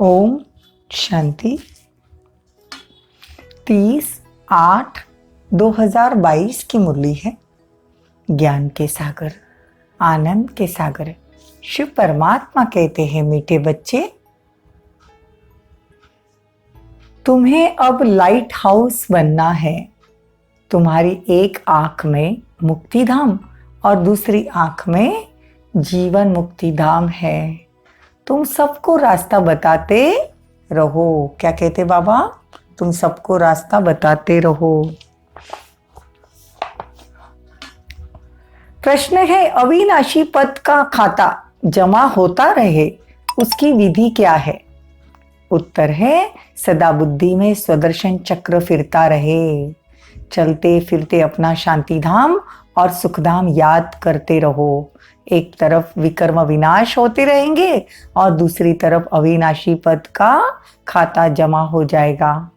ओम शांति। 30/8/2022 की मुरली है। ज्ञान के सागर, आनंद के सागर शिव परमात्मा कहते हैं, मीठे बच्चे, तुम्हें अब लाइट हाउस बनना है। तुम्हारी एक आंख में मुक्ति धाम और दूसरी आंख में जीवन मुक्ति धाम है। तुम सबको रास्ता बताते रहो। क्या कहते बाबा? तुम सबको रास्ता बताते रहो। प्रश्न है, अविनाशी पद का खाता जमा होता रहे, उसकी विधि क्या है? उत्तर है, सदा बुद्धि में स्वदर्शन चक्र फिरता रहे। चलते फिरते अपना शांति धाम और सुखधाम याद करते रहो। एक तरफ विकर्म विनाश होते रहेंगे और दूसरी तरफ अविनाशी पद का खाता जमा हो जाएगा।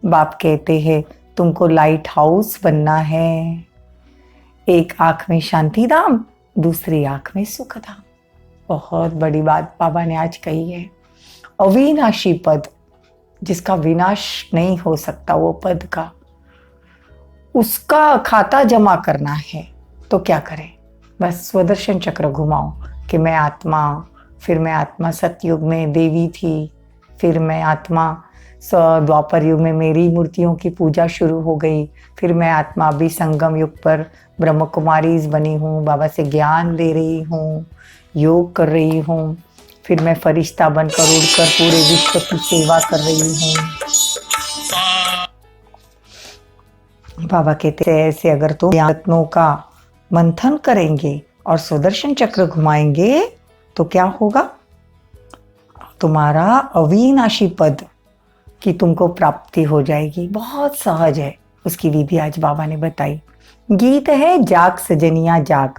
बाप कहते हैं, तुमको लाइट हाउस बनना है। एक आंख में शांति धाम, दूसरी आंख में सुख धाम। बहुत बड़ी बात बाबा ने आज कही है। अविनाशी पद, जिसका विनाश नहीं हो सकता, वो पद का, उसका खाता जमा करना है। तो क्या करें? बस स्वदर्शन चक्र घुमाओ कि मैं आत्मा, फिर मैं आत्मा सतयुग में देवी थी, फिर मैं आत्मा द्वापर युग में मेरी मूर्तियों की पूजा शुरू हो गई, फिर मैं आत्मा अभी संगम युग पर ब्रह्म कुमारीज बनी हूँ, बाबा से ज्ञान ले रही हूँ, योग कर रही हूँ, फिर मैं फरिश्ता बनकर उड़कर पूरे विश्व की सेवा कर रही हूँ। बाबा कहते हैं, ऐसे अगर तुम रत्नों का मंथन करेंगे और सुदर्शन चक्र घुमाएंगे तो क्या होगा? तुम्हारा अविनाशी पद की तुमको प्राप्ति हो जाएगी। बहुत सहज है, उसकी विधि आज बाबा ने बताई। गीत है, जाग सजनिया जाग।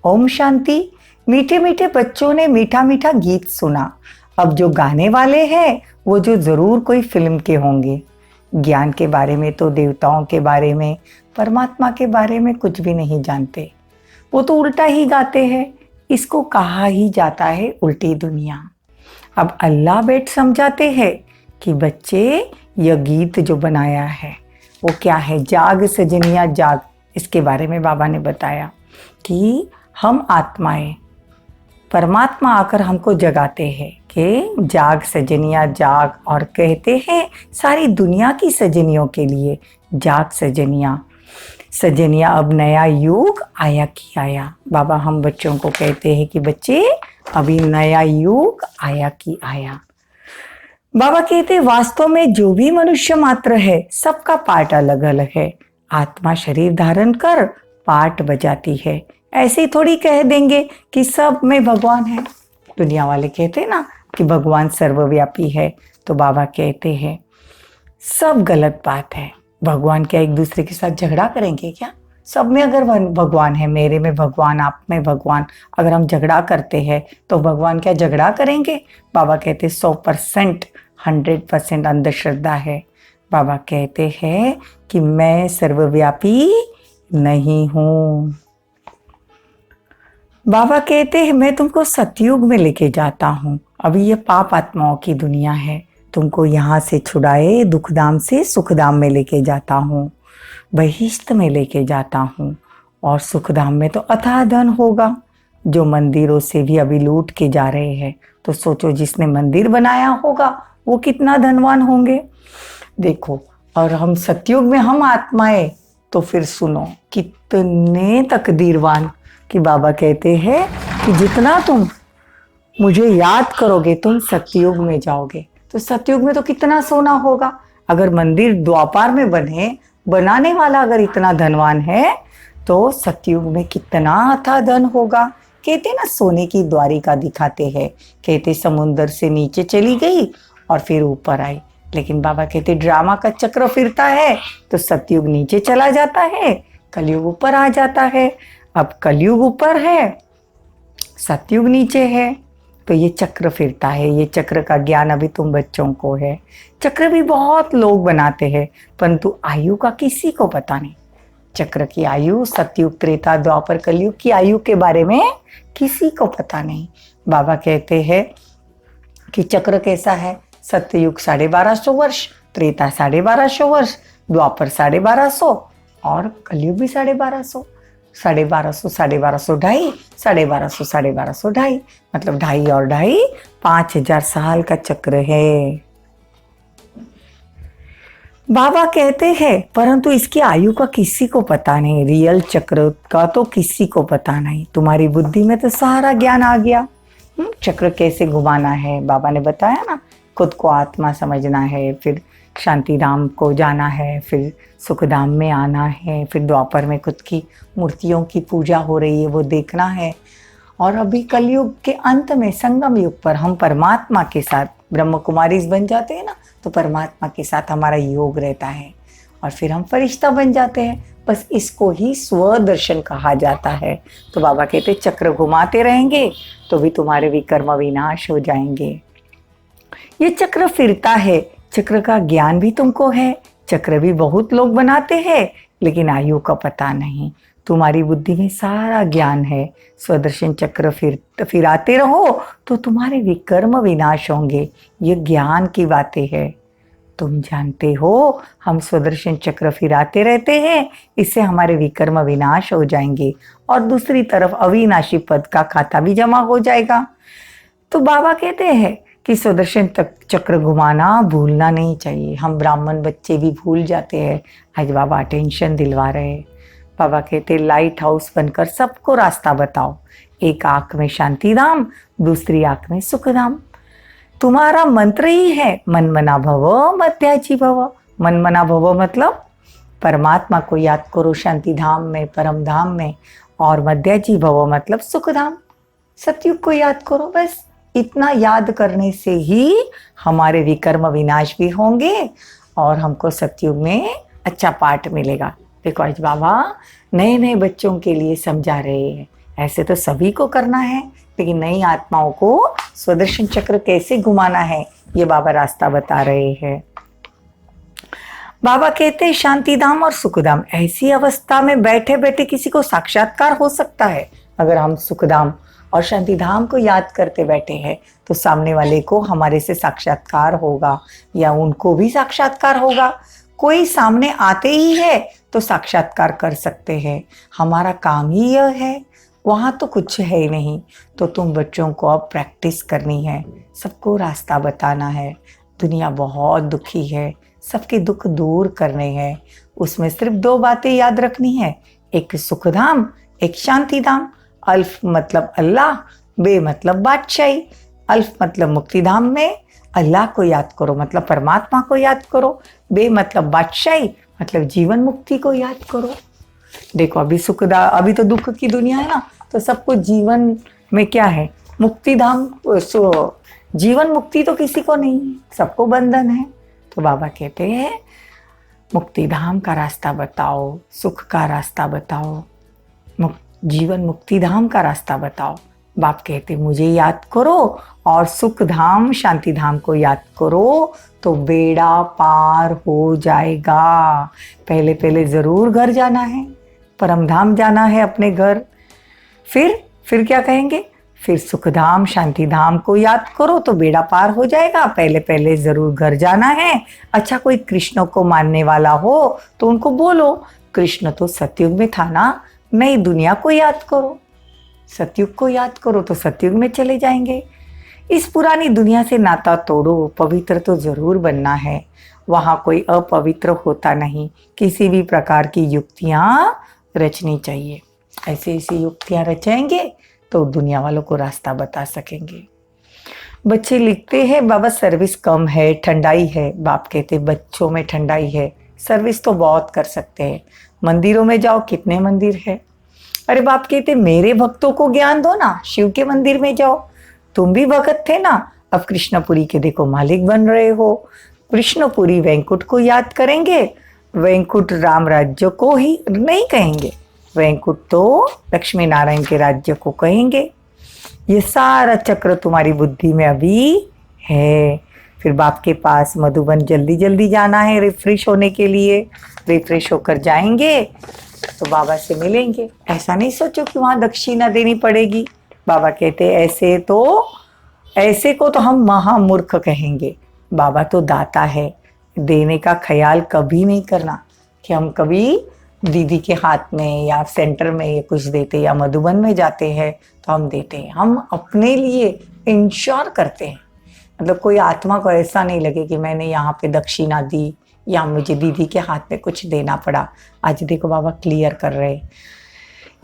ओम शांति। मीठे मीठे बच्चों ने मीठा मीठा गीत सुना। अब जो गाने वाले हैं वो जो जरूर कोई फिल्म के होंगे। ज्ञान के बारे में तो, देवताओं के बारे में, परमात्मा के बारे में कुछ भी नहीं जानते। वो तो उल्टा ही गाते हैं। इसको कहा ही जाता है उल्टी दुनिया। अब अल्लाह बैठ समझाते हैं कि बच्चे, यह गीत जो बनाया है वो क्या है? जाग सजनिया जाग। इसके बारे में बाबा ने बताया कि हम आत्माएं, परमात्मा आकर हमको जगाते हैं कि जाग सजनिया जाग, और कहते हैं सारी दुनिया की सजनियों के लिए, जाग सजनिया। सजनिया, अब नया युग आया कि आया। बाबा हम बच्चों को कहते हैं कि बच्चे, अभी नया युग आया कि आया। बाबा कहते हैं, वास्तव में जो भी मनुष्य मात्र है, सबका पाठ अलग अलग है। आत्मा शरीर धारण कर पाठ बजाती है। ऐसे ही थोड़ी कह देंगे कि सब में भगवान है। दुनिया वाले कहते हैं ना कि भगवान सर्वव्यापी है, तो बाबा कहते हैं सब गलत बात है। भगवान क्या एक दूसरे के साथ झगड़ा करेंगे क्या? सब में अगर भगवान है, मेरे में भगवान, आप में भगवान, अगर हम झगड़ा करते हैं तो भगवान क्या झगड़ा करेंगे? बाबा कहते 100%, 100% अंधश्रद्धा है। बाबा कहते हैं कि मैं सर्वव्यापी नहीं हूँ। बाबा कहते हैं, मैं तुमको सतयुग में लेके जाता हूँ। अभी ये पाप आत्माओं की दुनिया है। तुमको यहाँ से छुड़ाए दुखधाम से सुखधाम में लेके जाता हूँ, बहिष्ठ में लेके जाता हूँ। और सुखधाम में तो अथाह धन होगा, जो मंदिरों से भी अभी लूट के जा रहे हैं। तो सोचो, जिसने मंदिर बनाया होगा वो कितना धनवान होंगे। देखो, और हम सतयुग में हम आत्माएं, तो फिर सुनो कितने तकदीरवान कि बाबा कहते हैं कि जितना तुम मुझे याद करोगे तुम सतयुग में जाओगे। तो सतयुग में तो कितना सोना होगा। अगर मंदिर द्वापार में बने, बनाने वाला अगर इतना धनवान है, तो सतयुग में कितना अथाह धन होगा। कहते ना, सोने की द्वारिका दिखाते हैं। कहते समुद्र से नीचे चली गई और फिर ऊपर आई। लेकिन बाबा कहते ड्रामा का चक्र फिरता है, तो सतयुग नीचे चला जाता है, कलयुग ऊपर आ जाता है। अब कलयुग ऊपर है, सतयुग नीचे है, तो ये चक्र फिरता है। ये चक्र का ज्ञान अभी तुम बच्चों को है। चक्र भी बहुत लोग बनाते हैं, परंतु आयु का किसी को पता नहीं। चक्र की आयु, सतयुग त्रेता द्वापर कलयुग की आयु के बारे में किसी को पता नहीं। बाबा कहते हैं कि चक्र कैसा है? सत्ययुग 1250 वर्ष, त्रेता 1250 वर्ष, द्वापर 1250 और कलयुग भी 1250। 1250, 1250, ढाई, 1250, 1250, ढाई, मतलब ढाई और ढाई 5000 साल का चक्र है। बाबा कहते हैं परंतु इसकी आयु का किसी को पता नहीं, रियल चक्र का तो किसी को पता नहीं। तुम्हारी बुद्धि में तो सारा ज्ञान आ गया। चक्र कैसे घुमाना है बाबा ने बताया ना, खुद को आत्मा समझना है, फिर शांति धाम को जाना है, फिर सुखधाम में आना है, फिर द्वापर में खुद की मूर्तियों की पूजा हो रही है वो देखना है, और अभी कलयुग के अंत में संगम युग पर हम परमात्मा के साथ ब्रह्म कुमारी बन जाते हैं ना, तो परमात्मा के साथ हमारा योग रहता है और फिर हम फरिश्ता बन जाते हैं। बस इसको ही स्वदर्शन कहा जाता है। तो बाबा कहते चक्र घुमाते रहेंगे तो भी तुम्हारे विकर्म विनाश हो जाएंगे। ये चक्र फिरता है, चक्र का ज्ञान भी तुमको है, चक्र भी बहुत लोग बनाते हैं लेकिन आयु का पता नहीं। तुम्हारी बुद्धि में सारा ज्ञान है। स्वदर्शन चक्र फिराते रहो तो तुम्हारे विकर्म विनाश होंगे। ये ज्ञान की बातें है। तुम जानते हो हम स्वदर्शन चक्र फिराते रहते हैं, इससे हमारे विकर्म विनाश हो जाएंगे और दूसरी तरफ अविनाशी पद का खाता भी जमा हो जाएगा। तो बाबा कहते हैं कि स्वदर्शन चक्र घुमाना भूलना नहीं चाहिए। हम ब्राह्मण बच्चे भी भूल जाते हैं। आज बाबा टेंशन दिलवा रहे हैं। बाबा कहते लाइट हाउस बनकर सबको रास्ता बताओ। एक आंख में शांति धाम, दूसरी आंख में सुख धाम। तुम्हारा मंत्र ही है मन मना भव मध्याजी भव। मन मना भव मतलब परमात्मा को याद करो शांति धाम में, परम धाम में, और मध्याजी भव मतलब सुख धाम, सतयुग को याद करो। बस इतना याद करने से ही हमारे विकर्म विनाश भी होंगे और हमको सतयुग में अच्छा पाठ मिलेगा। देखो आज बाबा नए नए बच्चों के लिए समझा रहे हैं। ऐसे तो सभी को करना है लेकिन नई आत्माओं को स्वदर्शन चक्र कैसे घुमाना है ये बाबा रास्ता बता रहे हैं। बाबा कहते हैं शांति धाम और सुखधाम, ऐसी अवस्था में बैठे बैठे किसी को साक्षात्कार हो सकता है। अगर हम सुखधाम और शांति धाम को याद करते बैठे हैं तो सामने वाले को हमारे से साक्षात्कार होगा या उनको भी साक्षात्कार होगा। कोई सामने आते ही है तो साक्षात्कार कर सकते हैं। हमारा काम ही यह है, वहाँ तो कुछ है ही नहीं। तो तुम बच्चों को अब प्रैक्टिस करनी है, सबको रास्ता बताना है। दुनिया बहुत दुखी है, सबके दुख दूर करने हैं। उसमें सिर्फ 2 बातें याद रखनी है, एक सुखधाम, एक शांति धाम। अल्फ मतलब अल्लाह, बे मतलब बादशाही। अल्फ मतलब मुक्ति धाम में अल्लाह को याद करो मतलब परमात्मा को याद करो। बे मतलब बादशाही मतलब जीवन मुक्ति को याद करो। देखो अभी तो दुख की दुनिया है ना, तो सबको जीवन में क्या है, मुक्ति धाम। जीवन मुक्ति तो किसी को नहीं, सबको बंधन है। तो बाबा कहते हैं मुक्ति धाम का रास्ता बताओ, सुख का रास्ता बताओ, जीवन मुक्ति धाम का रास्ता बताओ। बाप कहते मुझे याद करो और सुख धाम शांति धाम को याद करो तो बेड़ा पार हो जाएगा। पहले पहले जरूर घर जाना है, परम धाम जाना है अपने घर। फिर क्या कहेंगे, फिर सुख धाम शांति धाम को याद करो तो बेड़ा पार हो जाएगा। पहले पहले जरूर घर जाना है। अच्छा कोई कृष्ण को मानने वाला हो तो उनको बोलो कृष्ण तो सतयुग में था ना, नई दुनिया को याद करो। सतयुग को याद करो तो सतयुग में चले जाएंगे। इस पुरानी दुनिया से नाता तोड़ो, पवित्र तो जरूर बनना है। वहाँ कोई अपवित्र होता नहीं। किसी भी प्रकार की युक्तियाँ रचनी चाहिए। ऐसी युक्तियाँ रचेंगे तो दुनिया वालों को रास्ता बता सकेंगे। बच्चे लिखते हैं बाबा सर्विस कम है, ठंडाई है। बाप कहते बच्चों में ठंडाई है, सर्विस तो बहुत कर सकते हैं। मंदिरों में जाओ, कितने मंदिर है। अरे बाप कहते मेरे भक्तों को ज्ञान दो ना, शिव के मंदिर में जाओ। तुम भी भगत थे ना, अब कृष्णपुरी के देखो मालिक बन रहे हो। कृष्णपुरी वैंकुट को याद करेंगे, वैंकुट राम राज्य को ही नहीं कहेंगे, वैंकुट तो लक्ष्मी नारायण के राज्य को कहेंगे। ये सारा चक्र तुम्हारी बुद्धि में अभी है। फिर बाप के पास मधुबन जल्दी जल्दी जाना है रिफ्रेश होने के लिए। रिफ्रेश होकर जाएंगे तो बाबा से मिलेंगे। ऐसा नहीं सोचो कि वहाँ दक्षिणा देनी पड़ेगी। बाबा कहते ऐसे को तो हम महामूर्ख कहेंगे। बाबा तो दाता है, देने का ख्याल कभी नहीं करना कि हम कभी दीदी के हाथ में या सेंटर में ये कुछ देते या मधुबन में जाते हैं तो हम देते हैं। हम अपने लिए इंश्योर करते हैं, मतलब कोई आत्मा को ऐसा नहीं लगे कि मैंने यहाँ पे दक्षिणा दी या मुझे दीदी के हाथ में कुछ देना पड़ा। आज देखो बाबा क्लियर कर रहे हैं,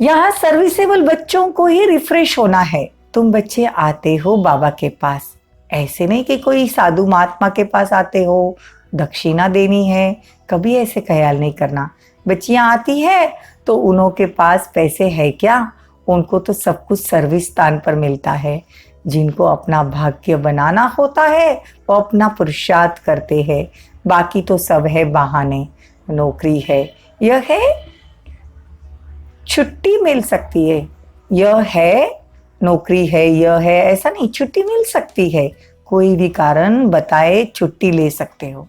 यहाँ सर्विसेबल बच्चों को ही रिफ्रेश होना है। तुम बच्चे आते हो बाबा के पास, ऐसे नहीं कि कोई साधु महात्मा के पास आते हो दक्षिणा देनी है, कभी ऐसे ख्याल नहीं करना। बच्चियां आती है तो उन्हों के पास पैसे है क्या? उनको तो सब कुछ सर्विस स्थान पर मिलता है। जिनको अपना भाग्य बनाना होता है वो अपना पुरुषार्थ करते हैं, बाकी तो सब है बहाने। नौकरी है, यह है छुट्टी मिल सकती है, यह है नौकरी है, यह है ऐसा नहीं, छुट्टी मिल सकती है, कोई भी कारण बताए छुट्टी ले सकते हो।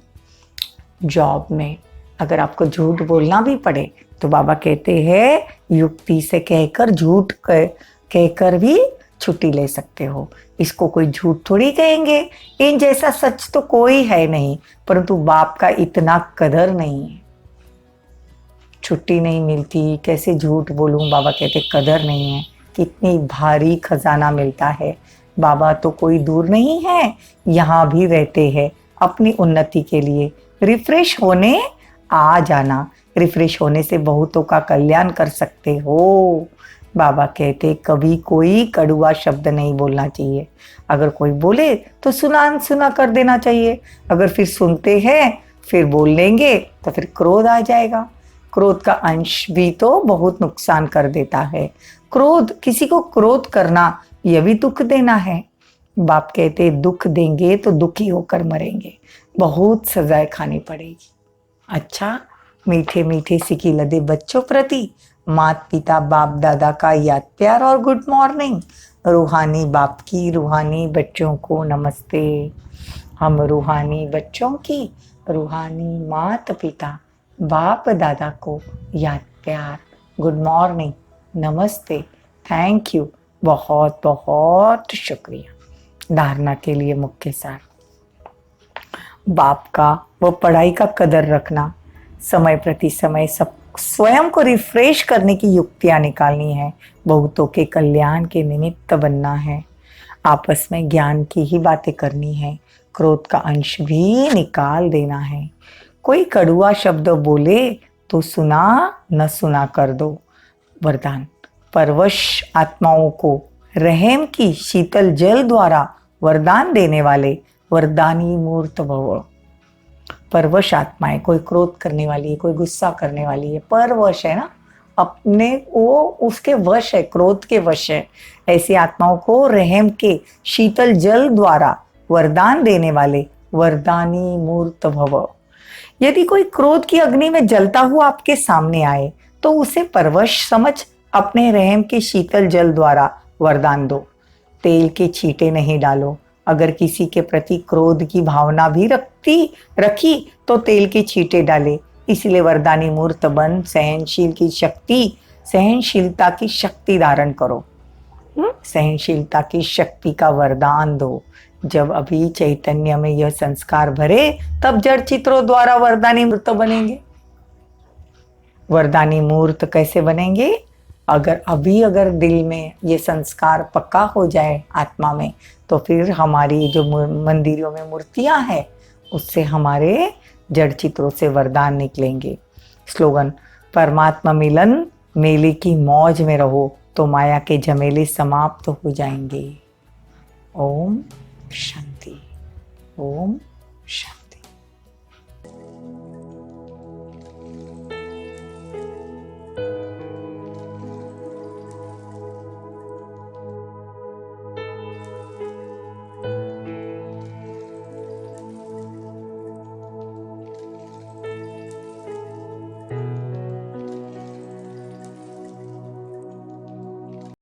जॉब में अगर आपको झूठ बोलना भी पड़े तो बाबा कहते हैं युक्ति से कहकर झूठ कहकर भी छुट्टी ले सकते हो। इसको कोई झूठ थोड़ी कहेंगे, इन जैसा सच तो कोई है नहीं, परंतु बाप का इतना कदर नहीं है। छुट्टी नहीं मिलती, कैसे झूठ बोलूं? बाबा कहते कदर नहीं है, कितनी भारी खजाना मिलता है। बाबा तो कोई दूर नहीं है, यहाँ भी रहते हैं अपनी उन्नति के लिए। रिफ्रेश होने आ जाना, रिफ्रेश होने से बहुतों का कल्याण कर सकते हो। बाबा कहते कभी कोई कड़वा शब्द नहीं बोलना चाहिए, अगर कोई बोले तो सुना सुना कर देना चाहिए। अगर फिर सुनते हैं फिर बोल लेंगे तो फिर क्रोध आ जाएगा। क्रोध का अंश भी तो बहुत नुकसान कर देता है। क्रोध, किसी को क्रोध करना यह भी दुख देना है। बाप कहते दुख देंगे तो दुखी होकर मरेंगे, बहुत सजाएं खानी पड़ेगी। अच्छा, मीठे मीठे सिकी लदे बच्चों प्रति माता पिता बाप दादा का याद प्यार और गुड मॉर्निंग। रूहानी बाप की रूहानी बच्चों को नमस्ते। हम रूहानी बच्चों की रूहानी माता पिता बाप दादा को याद प्यार, गुड मॉर्निंग, नमस्ते, थैंक यू, बहुत बहुत शुक्रिया। धारणा के लिए मुख्य सार, बाप का वो पढ़ाई का कदर रखना, समय प्रति समय सब स्वयं को रिफ्रेश करने की युक्तियां निकालनी है, बहुतों के कल्याण के निमित्त बनना है, आपस में ज्ञान की ही बातें करनी है, क्रोध का अंश भी निकाल देना है। कोई कड़ुआ शब्द बोले तो सुना न सुना कर दो। वरदान, परवश आत्माओं को रहम की शीतल जल द्वारा वरदान देने वाले वरदानी मूर्त भव। परवश आत्माएं, कोई क्रोध करने वाली है, कोई गुस्सा करने वाली है, परवश है ना, अपने वो उसके वश है, क्रोध के वश है, ऐसी आत्माओं को रहम के शीतल जल द्वारा वरदान देने वाले वरदानी मूर्त भव। यदि कोई क्रोध की अग्नि में जलता हुआ आपके सामने आए तो उसे परवश समझ अपने रहम के शीतल जल द्वारा वरदान दो। तेल के छींटे नहीं डालो। अगर किसी के प्रति क्रोध की भावना भी रखी तो तेल के छींटे डाले। इसलिए वरदानी मूर्त बन सहनशीलता की शक्ति धारण करो। सहनशीलता की शक्ति का वरदान दो। जब अभी चैतन्य में यह संस्कार भरे तब जड़ चित्रों द्वारा वरदानी मूर्त बनेंगे। वरदानी मूर्त कैसे बनेंगे? अगर दिल में ये संस्कार पक्का हो जाए आत्मा में, तो फिर हमारी जो मंदिरों में मूर्तियां हैं उससे हमारे जड़ चित्रों से वरदान निकलेंगे। स्लोगन, परमात्मा मिलन मेले की मौज में रहो तो माया के झमेले समाप्त हो जाएंगे। ओम शांति, ओम शांति।